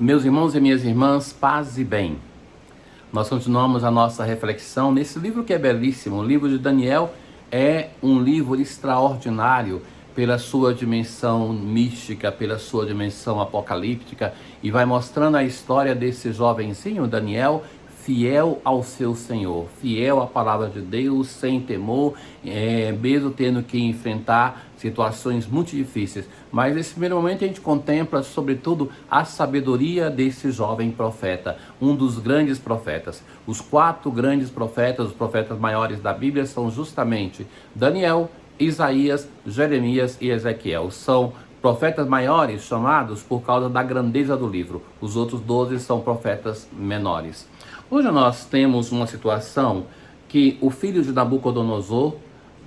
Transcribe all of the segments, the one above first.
Meus irmãos e minhas irmãs, paz e bem. Nós continuamos a nossa reflexão nesse livro que é belíssimo. O livro de Daniel é um livro extraordinário pela sua dimensão mística, pela sua dimensão apocalíptica, e vai mostrando a história desse jovenzinho, Daniel, fiel ao seu Senhor, fiel à palavra de Deus, sem temor, mesmo tendo que enfrentar situações muito difíceis. Mas nesse primeiro momento a gente contempla, sobretudo, a sabedoria desse jovem profeta, um dos grandes profetas. Os 4 grandes profetas, os profetas maiores da Bíblia, são justamente Daniel, Isaías, Jeremias e Ezequiel. São profetas maiores chamados por causa da grandeza do livro. Os outros 12 são profetas menores. Hoje nós temos uma situação que o filho de Nabucodonosor,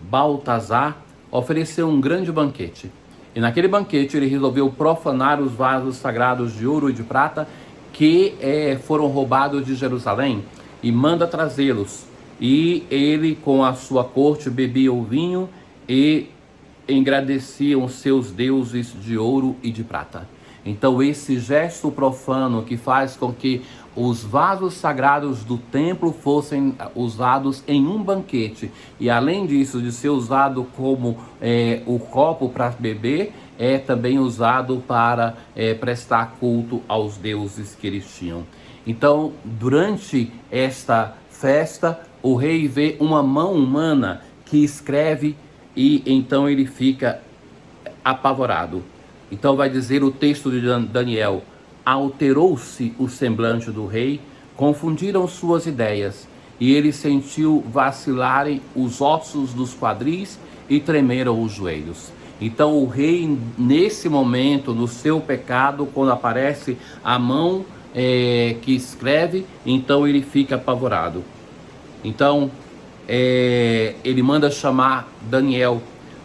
Baltazar, ofereceu um grande banquete. E naquele banquete ele resolveu profanar os vasos sagrados de ouro e de prata que foram roubados de Jerusalém, e manda trazê-los. E ele, com a sua corte, bebia o vinho e engrandeciam os seus deuses de ouro e de prata. Então esse gesto profano que faz com que os vasos sagrados do templo fossem usados em um banquete, e além disso de ser usado como o copo para beber, é também usado para prestar culto aos deuses que eles tinham. Então, durante esta festa, o rei vê uma mão humana que escreve, e então ele fica apavorado. Então vai dizer o texto de Daniel: alterou-se o semblante do rei, confundiram suas ideias, e ele sentiu vacilarem os ossos dos quadris e tremeram os joelhos. Então o rei, nesse momento, no seu pecado, quando aparece a mão que escreve, então ele fica apavorado. Então ele manda chamar Daniel,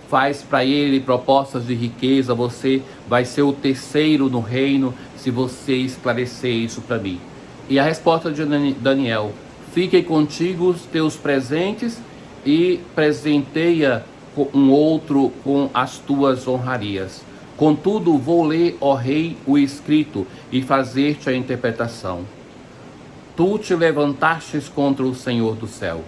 faz para ele propostas de riqueza. Você vai ser o terceiro no reino se você esclarecer isso para mim. E a resposta de Daniel: fiquem contigo os teus presentes e presenteia um outro com as tuas honrarias. Contudo, vou ler, ó rei, o escrito e fazer-te a interpretação. Tu te levantastes contra o Senhor do céu.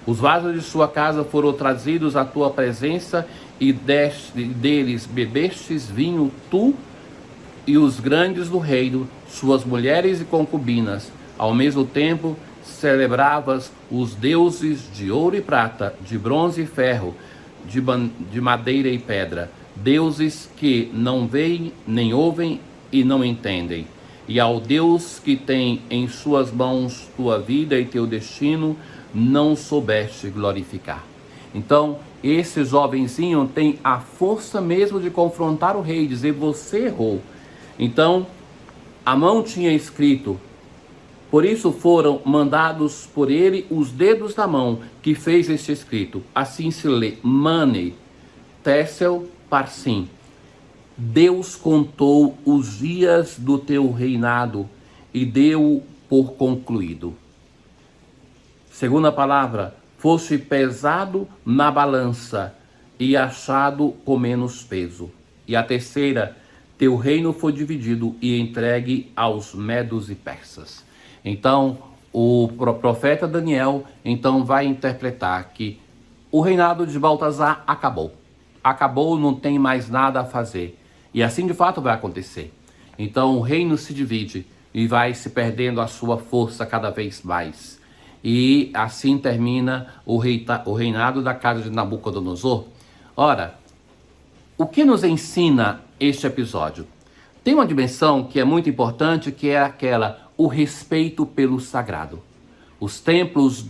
Os vasos de sua casa foram trazidos à tua presença, e deles bebestes vinho tu e os grandes do reino, suas mulheres e concubinas. Ao mesmo tempo celebravas os deuses de ouro e prata, de bronze e ferro, de madeira e pedra, deuses que não veem, nem ouvem e não entendem. E ao Deus que tem em suas mãos tua vida e teu destino, não soubeste glorificar. Então, esse jovenzinho tem a força mesmo de confrontar o rei, dizer: você errou. Então, a mão tinha escrito, por isso foram mandados por ele os dedos da mão que fez este escrito. Assim se lê: Mane, Tessel, Parsim. Deus contou os dias do teu reinado e deu por concluído. Segunda palavra: foste pesado na balança e achado com menos peso. E a terceira: teu reino foi dividido e entregue aos medos e persas. Então, o profeta Daniel então vai interpretar que o reinado de Baltazar acabou. Acabou, não tem mais nada a fazer. E assim de fato vai acontecer. Então o reino se divide e vai se perdendo a sua força cada vez mais. E assim termina o reinado da casa de Nabucodonosor. Ora, o que nos ensina este episódio? Tem uma dimensão que é muito importante, que é o respeito pelo sagrado. Os templos,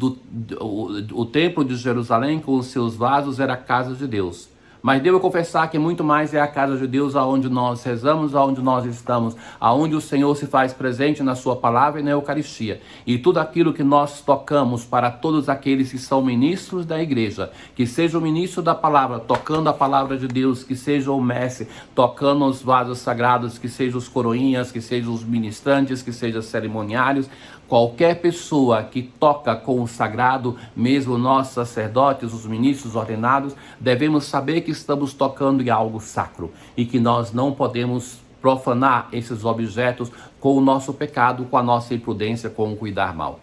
o templo de Jerusalém com os seus vasos era a casa de Deus. Mas devo confessar que muito mais é a casa de Deus, aonde nós rezamos, aonde nós estamos, aonde o Senhor se faz presente na sua palavra e na Eucaristia. E tudo aquilo que nós tocamos para todos aqueles que são ministros da igreja, que seja o ministro da palavra, tocando a palavra de Deus, que seja o mestre, tocando os vasos sagrados, que seja os coroinhas, que sejam os ministrantes, que sejam os cerimoniários, qualquer pessoa que toca com o sagrado, mesmo nós sacerdotes, os ministros ordenados, devemos saber que estamos tocando em algo sacro e que nós não podemos profanar esses objetos com o nosso pecado, com a nossa imprudência, com o cuidar mal.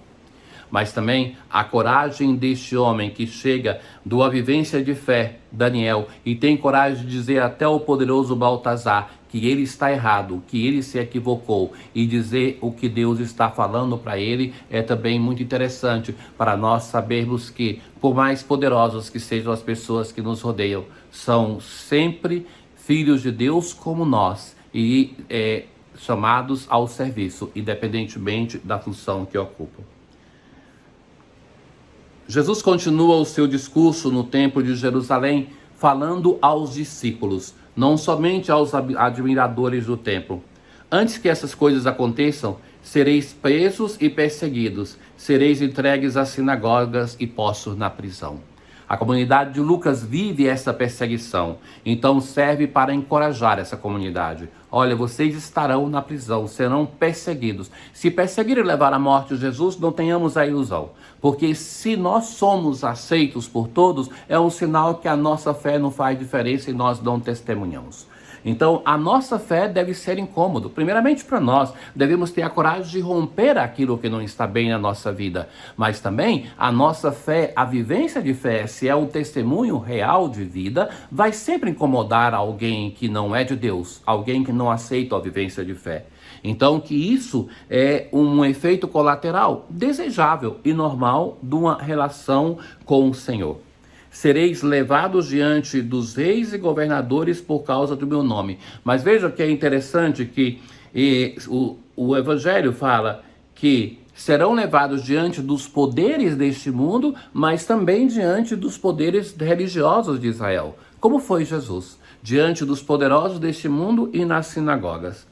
Mas também a coragem deste homem que chega da vivência de fé, Daniel, e tem coragem de dizer até o poderoso Baltazar que ele está errado, que ele se equivocou, e dizer o que Deus está falando para ele, é também muito interessante para nós sabermos que, por mais poderosos que sejam as pessoas que nos rodeiam, são sempre filhos de Deus como nós, e chamados ao serviço, independentemente da função que ocupam. Jesus continua o seu discurso no Templo de Jerusalém, falando aos discípulos, não somente aos admiradores do templo. Antes que essas coisas aconteçam, sereis presos e perseguidos, sereis entregues às sinagogas e postos na prisão. A comunidade de Lucas vive essa perseguição, então serve para encorajar essa comunidade. Olha, vocês estarão na prisão, serão perseguidos. Se perseguir e levar à morte Jesus, não tenhamos a ilusão. Porque se nós somos aceitos por todos, é um sinal que a nossa fé não faz diferença e nós não testemunhamos. Então, a nossa fé deve ser incômodo. Primeiramente para nós, devemos ter a coragem de romper aquilo que não está bem na nossa vida. Mas também, a nossa fé, a vivência de fé, se é um testemunho real de vida, vai sempre incomodar alguém que não é de Deus, alguém que não aceita a vivência de fé. Então, que isso é um efeito colateral desejável e normal de uma relação com o Senhor. Sereis levados diante dos reis e governadores por causa do meu nome. Mas veja que é interessante que o Evangelho fala que serão levados diante dos poderes deste mundo, mas também diante dos poderes religiosos de Israel. Como foi Jesus? Diante dos poderosos deste mundo e nas sinagogas.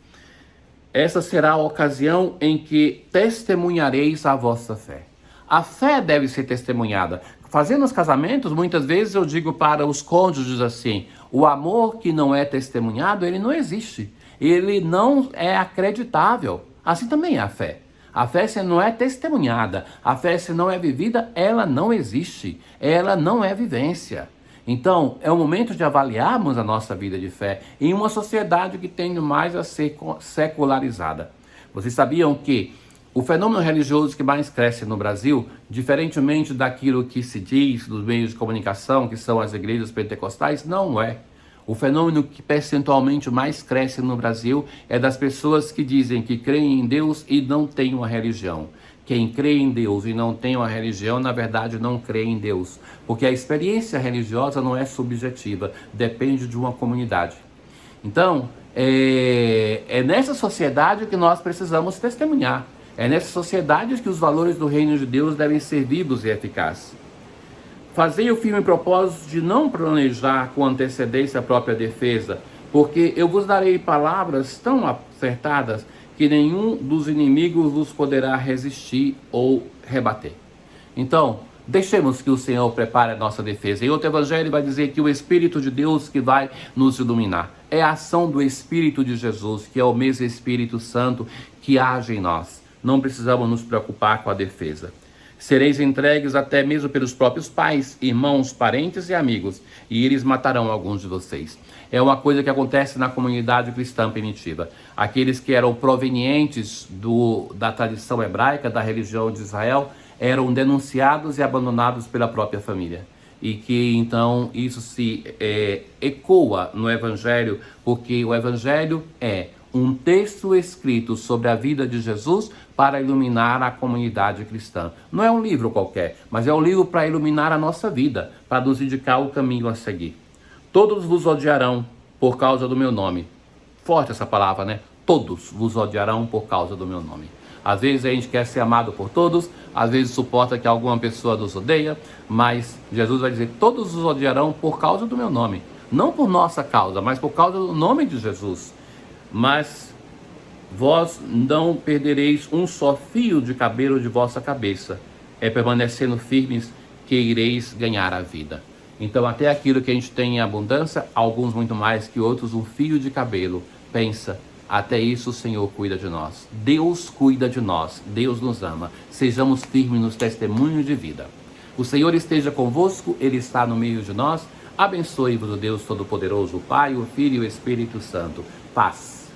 Essa será a ocasião em que testemunhareis a vossa fé. A fé deve ser testemunhada. Fazendo os casamentos, muitas vezes eu digo para os cônjuges assim, o amor que não é testemunhado, ele não existe. Ele não é acreditável. Assim também é a fé. A fé, se não é testemunhada, a fé, se não é vivida, ela não existe. Ela não é vivência. Então, é o momento de avaliarmos a nossa vida de fé em uma sociedade que tende mais a ser secularizada. Vocês sabiam que o fenômeno religioso que mais cresce no Brasil, diferentemente daquilo que se diz dos meios de comunicação, que são as igrejas pentecostais, não é. O fenômeno que percentualmente mais cresce no Brasil é das pessoas que dizem que creem em Deus e não têm uma religião. Quem crê em Deus e não tem uma religião, na verdade, não crê em Deus. Porque a experiência religiosa não é subjetiva, depende de uma comunidade. Então, é nessa sociedade que nós precisamos testemunhar. É nessa sociedade que os valores do reino de Deus devem ser vivos e eficazes. Fazei o firme propósito de não planejar com antecedência a própria defesa, porque eu vos darei palavras tão acertadas que nenhum dos inimigos vos poderá resistir ou rebater. Então, deixemos que o Senhor prepare a nossa defesa. Em outro evangelho vai dizer que o Espírito de Deus que vai nos iluminar. É a ação do Espírito de Jesus, que é o mesmo Espírito Santo que age em nós. Não precisamos nos preocupar com a defesa. Sereis entregues até mesmo pelos próprios pais, irmãos, parentes e amigos, e eles matarão alguns de vocês. É uma coisa que acontece na comunidade cristã primitiva. Aqueles que eram provenientes da tradição hebraica, da religião de Israel, eram denunciados e abandonados pela própria família. E que então isso se ecoa no Evangelho, porque o Evangelho é um texto escrito sobre a vida de Jesus para iluminar a comunidade cristã. Não é um livro qualquer, mas é um livro para iluminar a nossa vida, para nos indicar o caminho a seguir. Todos vos odiarão por causa do meu nome. Forte essa palavra, né? Todos vos odiarão por causa do meu nome. Às vezes a gente quer ser amado por todos, às vezes suporta que alguma pessoa nos odeia, mas Jesus vai dizer, todos os odiarão por causa do meu nome. Não por nossa causa, mas por causa do nome de Jesus. Mas vós não perdereis um só fio de cabelo de vossa cabeça. É permanecendo firmes que ireis ganhar a vida. Então até aquilo que a gente tem em abundância, alguns muito mais que outros, um fio de cabelo. Pensa, até isso o Senhor cuida de nós. Deus cuida de nós, Deus nos ama. Sejamos firmes nos testemunhos de vida. O Senhor esteja convosco, Ele está no meio de nós. Abençoe-vos o Deus Todo-Poderoso, o Pai, o Filho e o Espírito Santo. Paz.